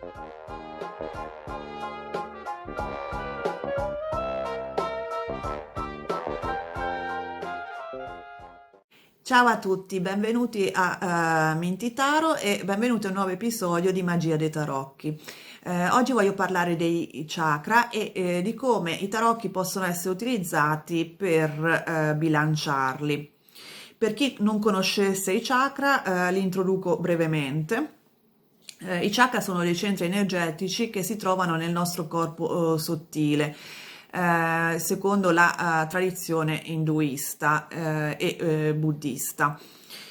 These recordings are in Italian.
Ciao a tutti, benvenuti a Minty Taro e benvenuti a un nuovo episodio di Magia dei Tarocchi. Oggi voglio parlare dei chakra e di come i tarocchi possono essere utilizzati per bilanciarli. Per chi non conoscesse i chakra, li introduco brevemente. I chakra sono dei centri energetici che si trovano nel nostro corpo sottile, secondo la tradizione induista e buddista.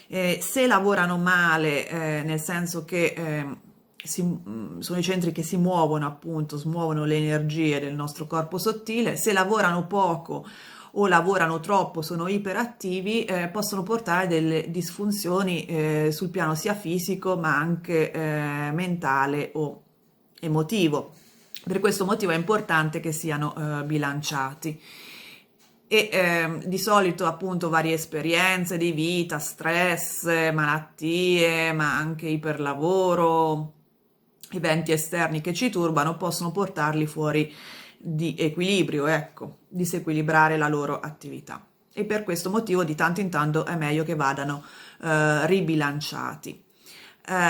Se lavorano male, nel senso che sono i centri che si muovono, appunto, smuovono le energie del nostro corpo sottile, se lavorano poco o lavorano troppo, sono iperattivi, possono portare delle disfunzioni sul piano sia fisico ma anche mentale o emotivo. Per questo motivo è importante che siano bilanciati. E di solito appunto varie esperienze di vita, stress, malattie, ma anche iperlavoro, eventi esterni che ci turbano possono portarli fuori di equilibrio, ecco, disequilibrare la loro attività. E per questo motivo di tanto in tanto è meglio che vadano ribilanciati.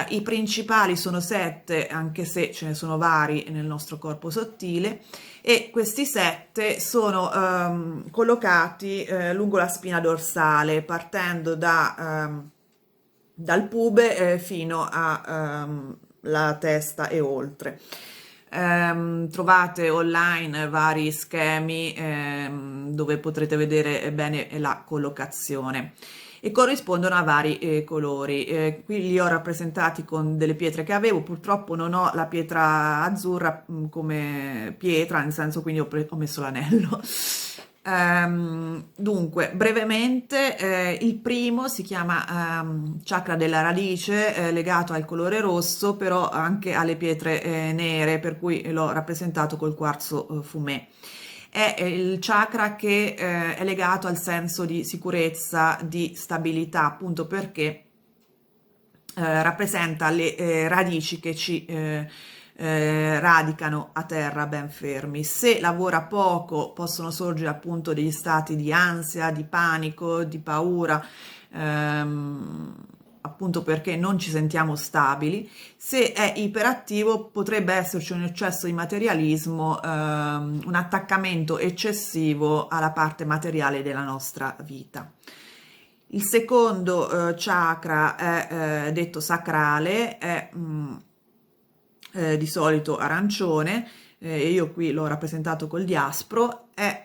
I principali sono 7, anche se ce ne sono vari nel nostro corpo sottile, e questi 7 sono collocati lungo la spina dorsale, partendo dal pube fino alla testa e oltre. Trovate online vari schemi dove potrete vedere bene la collocazione e corrispondono a vari colori. Qui li ho rappresentati con delle pietre che avevo, purtroppo non ho la pietra azzurra come pietra, nel senso, quindi ho messo l'anello. Dunque, brevemente, il primo si chiama chakra della radice, legato al colore rosso, però anche alle pietre nere, per cui l'ho rappresentato col quarzo fumé. È il chakra che è legato al senso di sicurezza, di stabilità, appunto perché rappresenta le radici che ci radicano a terra ben fermi. Se lavora poco possono sorgere appunto degli stati di ansia, di panico, di paura, appunto perché non ci sentiamo stabili. Se è iperattivo potrebbe esserci un eccesso di materialismo, un attaccamento eccessivo alla parte materiale della nostra vita. Il secondo chakra è detto sacrale, è di solito arancione, io qui l'ho rappresentato col diaspro, è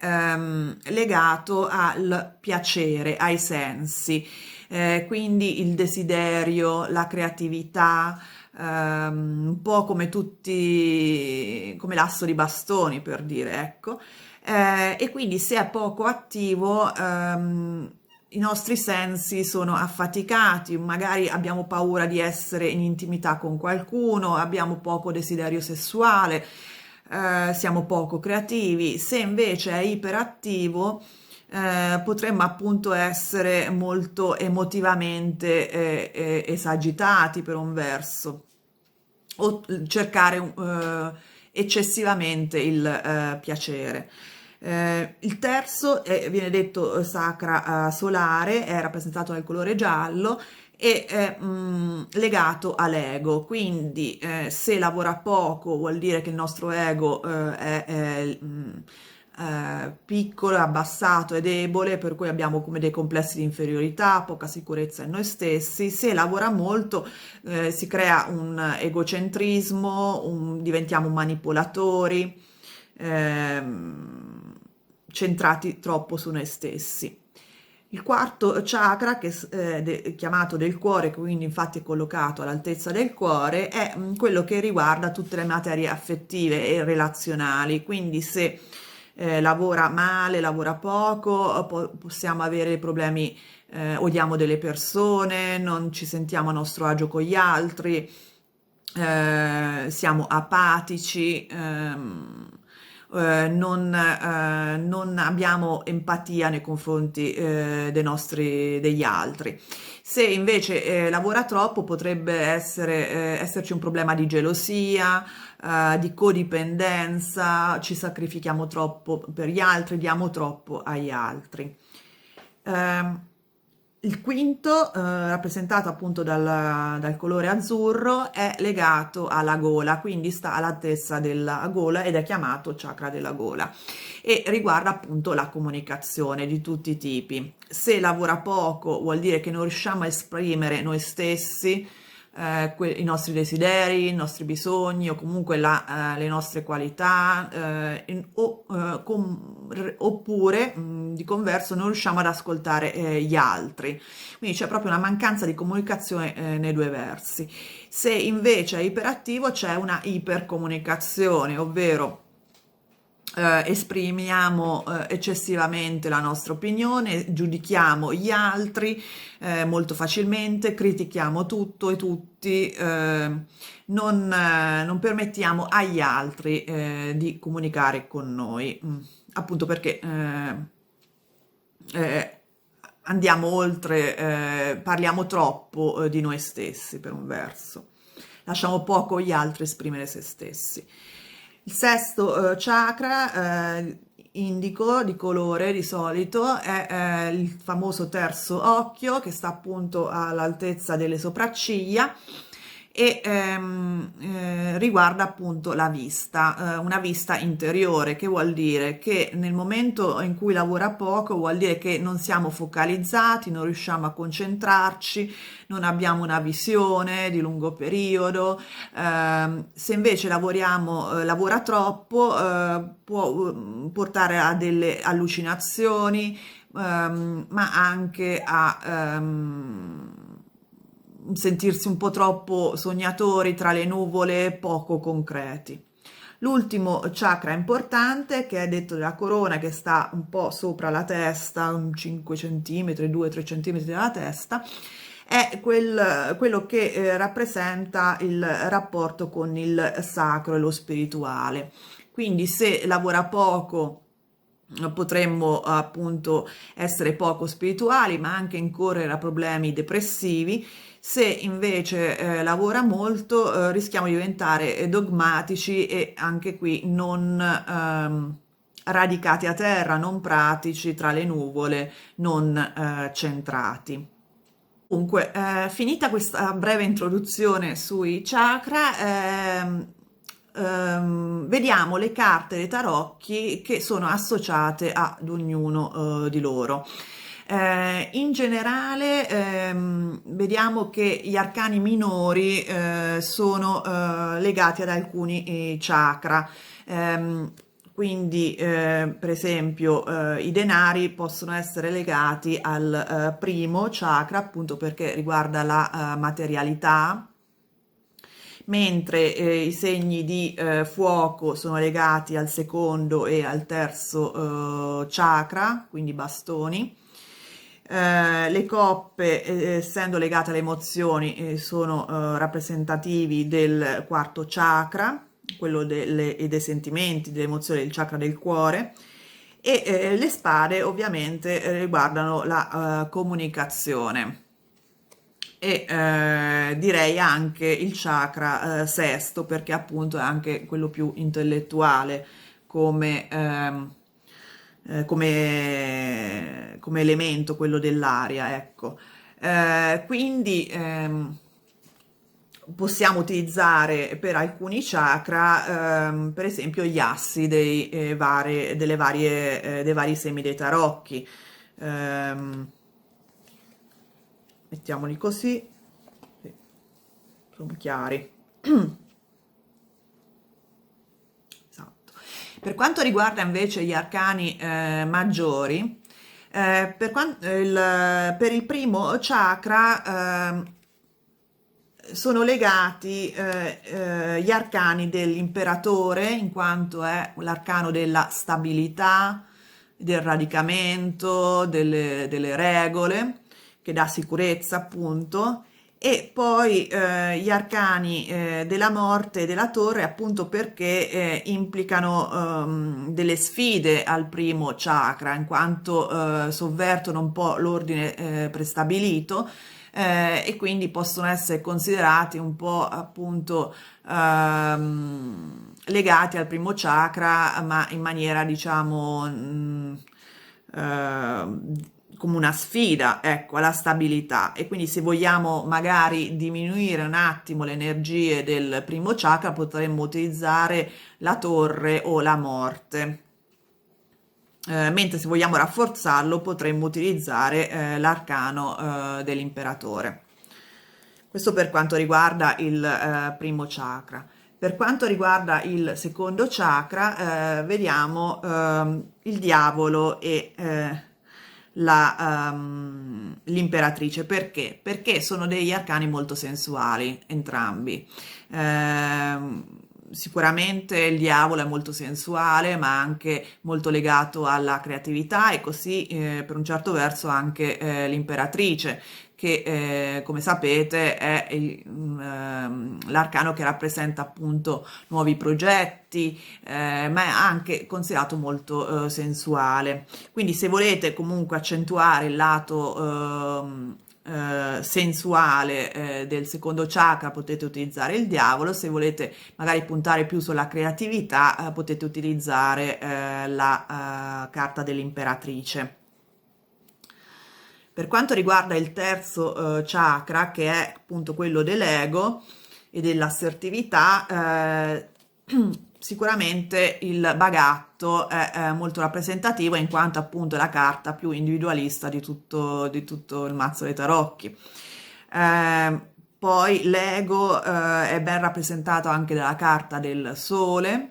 legato al piacere, ai sensi, quindi il desiderio, la creatività, un po' come tutti, come l'asso di bastoni per dire, ecco. E quindi se è poco attivo, i nostri sensi sono affaticati, magari abbiamo paura di essere in intimità con qualcuno, abbiamo poco desiderio sessuale, siamo poco creativi. Se invece è iperattivo, potremmo appunto essere molto emotivamente esagitati per un verso o cercare eccessivamente il piacere. Il terzo viene detto sacra solare, è rappresentato dal colore giallo e è legato all'ego, quindi se lavora poco vuol dire che il nostro ego è piccolo, abbassato e debole, per cui abbiamo come dei complessi di inferiorità, poca sicurezza in noi stessi. Se lavora molto si crea un egocentrismo, diventiamo manipolatori, centrati troppo su noi stessi. Il quarto chakra, che è chiamato del cuore, quindi infatti è collocato all'altezza del cuore, è quello che riguarda tutte le materie affettive e relazionali, quindi se lavora male, lavora poco, possiamo avere problemi, odiamo delle persone, non ci sentiamo a nostro agio con gli altri, siamo apatici, non abbiamo empatia nei confronti degli altri. Se invece lavora troppo potrebbe esserci un problema di gelosia, di codipendenza, ci sacrifichiamo troppo per gli altri, diamo troppo agli altri. Ehm, il quinto, rappresentato appunto dal colore azzurro, è legato alla gola, quindi sta all'altezza della gola ed è chiamato chakra della gola e riguarda appunto la comunicazione di tutti i tipi. Se lavora poco vuol dire che non riusciamo a esprimere noi stessi, i nostri desideri, i nostri bisogni o comunque le nostre qualità, oppure di converso non riusciamo ad ascoltare gli altri. Quindi c'è proprio una mancanza di comunicazione nei due versi. Se invece è iperattivo c'è una ipercomunicazione, ovvero esprimiamo eccessivamente la nostra opinione, giudichiamo gli altri molto facilmente, critichiamo tutto e tutti, non permettiamo agli altri di comunicare con noi, appunto perché eh, andiamo oltre, parliamo troppo di noi stessi per un verso, lasciamo poco gli altri esprimere se stessi. Il sesto chakra indico di colore di solito è il famoso terzo occhio che sta appunto all'altezza delle sopracciglia e riguarda appunto la vista, una vista interiore, che vuol dire che nel momento in cui lavora poco vuol dire che non siamo focalizzati, non riusciamo a concentrarci, non abbiamo una visione di lungo periodo. Se invece lavora troppo, può portare a delle allucinazioni, ma anche a sentirsi un po' troppo sognatori tra le nuvole, poco concreti. L'ultimo chakra importante, che è detto della corona, che sta un po' sopra la testa, un 5 cm, 2-3 cm dalla testa, è quello che rappresenta il rapporto con il sacro e lo spirituale. Quindi se lavora poco potremmo appunto essere poco spirituali, ma anche incorrere a problemi depressivi. Se invece lavora molto, rischiamo di diventare dogmatici e anche qui non radicati a terra, non pratici, tra le nuvole, non centrati. Comunque, finita questa breve introduzione sui chakra, vediamo le carte dei tarocchi che sono associate ad ognuno di loro. In generale vediamo che gli arcani minori sono legati ad alcuni chakra. Quindi per esempio i denari possono essere legati al primo chakra, appunto perché riguarda la materialità, mentre i segni di fuoco sono legati al secondo e al terzo chakra, quindi bastoni. Le coppe, essendo legate alle emozioni, sono rappresentativi del quarto chakra, quello dei sentimenti, delle emozioni, del chakra del cuore, e le spade ovviamente riguardano la comunicazione e direi anche il chakra sesto, perché appunto è anche quello più intellettuale come, come elemento, quello dell'aria, ecco. Quindi possiamo utilizzare per alcuni chakra, per esempio, gli assi dei vari semi dei tarocchi. Mettiamoli così, sono chiari. Esatto. Per quanto riguarda invece gli arcani maggiori, per il primo chakra sono legati gli arcani dell'imperatore, in quanto è l'arcano della stabilità, del radicamento, delle regole, che dà sicurezza appunto, E poi gli arcani della morte e della torre, appunto perché implicano delle sfide al primo chakra, in quanto sovvertono un po' l'ordine prestabilito, e quindi possono essere considerati un po' appunto legati al primo chakra, ma in maniera diciamo come una sfida, ecco, alla stabilità. E quindi se vogliamo magari diminuire un attimo le energie del primo chakra, potremmo utilizzare la torre o la morte. Mentre se vogliamo rafforzarlo potremmo utilizzare l'arcano dell'imperatore. Questo per quanto riguarda il primo chakra. Per quanto riguarda il secondo chakra, vediamo il diavolo e l'imperatrice. Perché? Perché sono degli arcani molto sensuali, entrambi. Sicuramente il diavolo è molto sensuale, ma anche molto legato alla creatività, e così per un certo verso anche l'imperatrice, che come sapete è l'arcano che rappresenta appunto nuovi progetti, ma è anche considerato molto sensuale. Quindi se volete comunque accentuare il lato sensuale del secondo chakra, potete utilizzare il diavolo. Se volete magari puntare più sulla creatività, potete utilizzare la carta dell'imperatrice. Per quanto riguarda il terzo chakra, che è appunto quello dell'ego e dell'assertività, sicuramente il bagatto è molto rappresentativo, in quanto appunto è la carta più individualista di tutto il mazzo dei tarocchi. Poi l'ego è ben rappresentato anche dalla carta del sole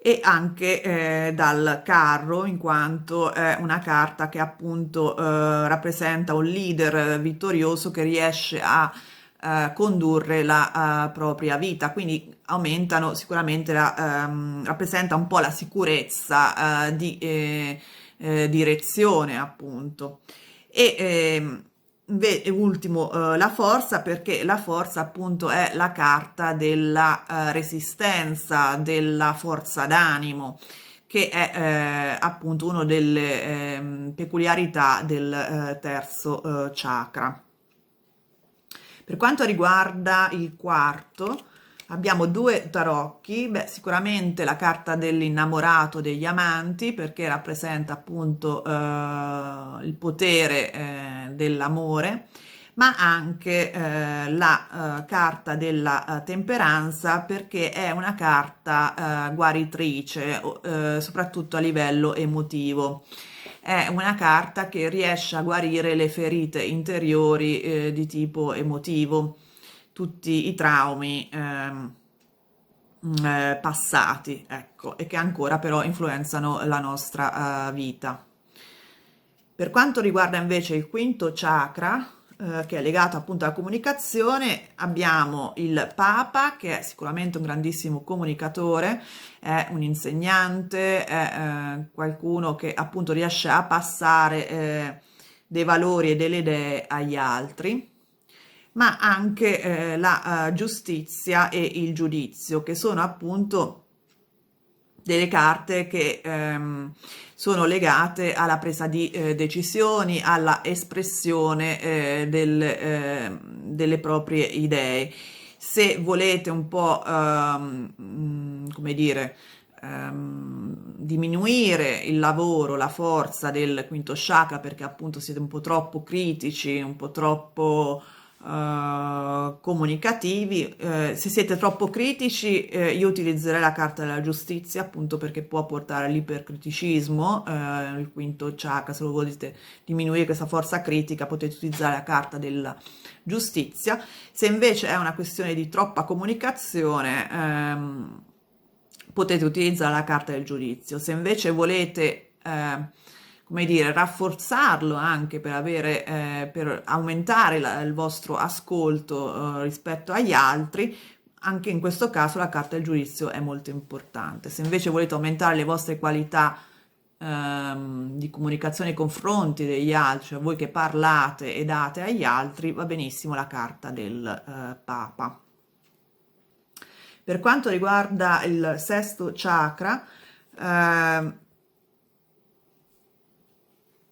e anche dal carro, in quanto è una carta che appunto rappresenta un leader vittorioso che riesce a condurre la propria vita. Quindi aumentano sicuramente rappresenta un po' la sicurezza di direzione, appunto. E ultimo, la forza, perché la forza appunto è la carta della resistenza, della forza d'animo, che è appunto una delle peculiarità del terzo chakra. Per quanto riguarda il quarto, abbiamo due tarocchi. Beh, sicuramente la carta dell'innamorato, degli amanti, perché rappresenta appunto il potere dell'amore, ma anche la carta della temperanza, perché è una carta guaritrice, soprattutto a livello emotivo. È una carta che riesce a guarire le ferite interiori di tipo emotivo, tutti i traumi passati, ecco, e che ancora però influenzano la nostra vita. Per quanto riguarda invece il quinto chakra, che è legato appunto alla comunicazione, abbiamo il Papa, che è sicuramente un grandissimo comunicatore, è un insegnante, è qualcuno che appunto riesce a passare dei valori e delle idee agli altri, ma anche la giustizia e il giudizio, che sono appunto delle carte che sono legate alla presa di decisioni, alla espressione delle proprie idee. Se volete un po', come dire, diminuire il lavoro, la forza del quinto chakra, perché appunto siete un po' troppo critici, un po' troppo comunicativi, se siete troppo critici io utilizzerei la carta della giustizia, appunto perché può portare all'ipercriticismo. Il quinto chakra, se lo volete diminuire questa forza critica, potete utilizzare la carta della giustizia. Se invece è una questione di troppa comunicazione, potete utilizzare la carta del giudizio. Se invece volete come dire, rafforzarlo anche per avere, per aumentare il vostro ascolto rispetto agli altri, anche in questo caso la carta del giudizio è molto importante. Se invece volete aumentare le vostre qualità di comunicazione nei confronti degli altri, cioè voi che parlate e date agli altri, va benissimo la carta del Papa. Per quanto riguarda il sesto chakra,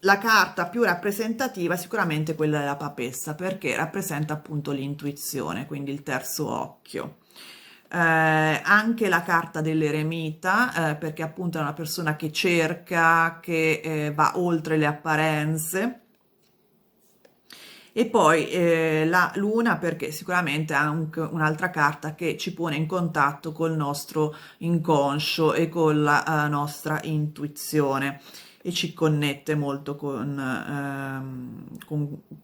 la carta più rappresentativa è sicuramente quella della papessa, perché rappresenta appunto l'intuizione, quindi il terzo occhio. Anche la carta dell'eremita, perché appunto è una persona che cerca, che va oltre le apparenze. E poi la luna, perché sicuramente è anche un'altra carta che ci pone in contatto col nostro inconscio e con la nostra intuizione e ci connette molto col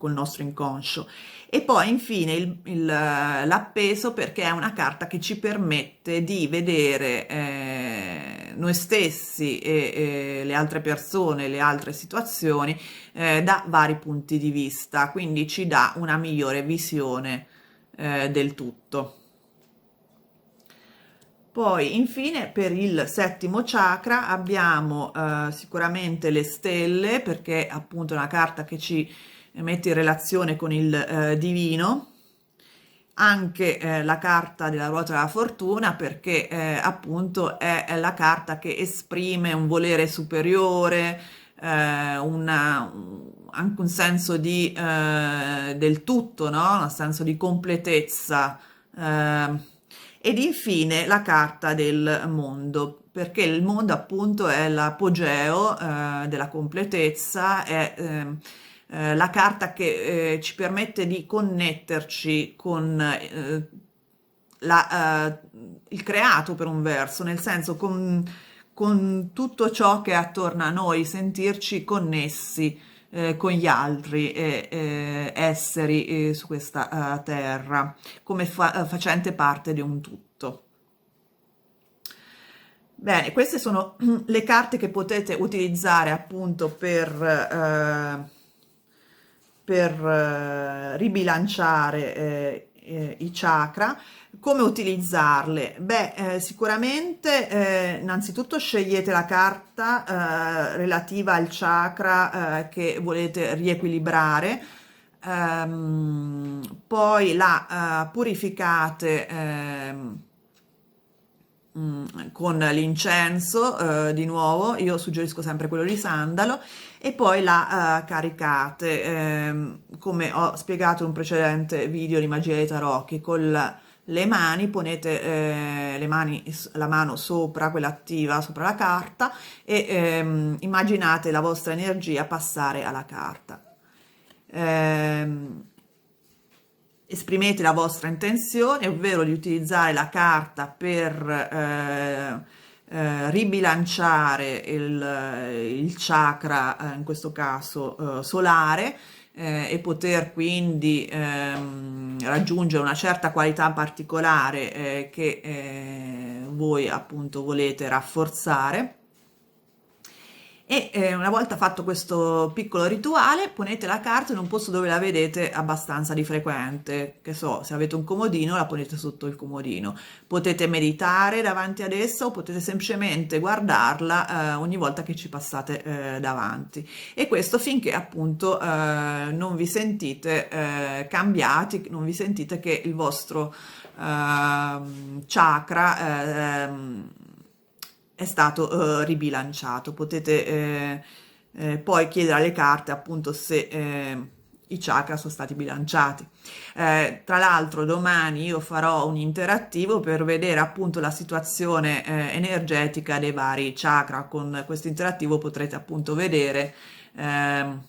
nostro inconscio. E poi infine l'appeso, perché è una carta che ci permette di vedere noi stessi e le altre persone, le altre situazioni da vari punti di vista, quindi ci dà una migliore visione del tutto. Poi infine per il settimo chakra abbiamo sicuramente le stelle, perché appunto è una carta che ci mette in relazione con il divino, anche la carta della ruota della fortuna, perché appunto è la carta che esprime un volere superiore, anche un senso di, del tutto, no? Un senso di completezza. Ed infine la carta del mondo, perché il mondo appunto è l'apogeo della completezza, è la carta che ci permette di connetterci con il creato per un verso, nel senso con tutto ciò che è attorno a noi, sentirci connessi con gli altri esseri su questa terra, come facente parte di un tutto. Bene, queste sono le carte che potete utilizzare appunto per ribilanciare i chakra. Come utilizzarle? Beh, sicuramente innanzitutto scegliete la carta relativa al chakra che volete riequilibrare, poi la purificate con l'incenso, di nuovo, io suggerisco sempre quello di sandalo, e poi la caricate, come ho spiegato in un precedente video di magia dei tarocchi, con le mani ponete la mano sopra, quella attiva, sopra la carta e immaginate la vostra energia passare alla carta. Esprimete la vostra intenzione, ovvero di utilizzare la carta per ribilanciare il chakra, in questo caso solare, e poter quindi raggiungere una certa qualità particolare che voi appunto volete rafforzare. E una volta fatto questo piccolo rituale, ponete la carta in un posto dove la vedete abbastanza di frequente, che so, se avete un comodino la ponete sotto il comodino, potete meditare davanti ad essa o potete semplicemente guardarla ogni volta che ci passate davanti, e questo finché appunto non vi sentite cambiati, non vi sentite che il vostro chakra è stato ribilanciato. Potete poi chiedere alle carte appunto se i chakra sono stati bilanciati. Tra l'altro domani io farò un interattivo per vedere appunto la situazione energetica dei vari chakra. Con questo interattivo potrete appunto vedere la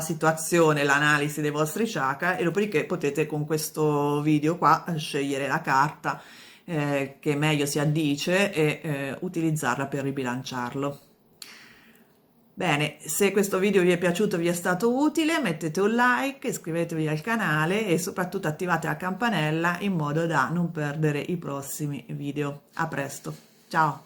situazione, l'analisi dei vostri chakra, e dopodiché potete con questo video qua scegliere la carta che meglio si addice e utilizzarla per ribilanciarlo. Bene, se questo video vi è piaciuto, vi è stato utile, mettete un like, iscrivetevi al canale e soprattutto attivate la campanella in modo da non perdere i prossimi video. A presto, ciao!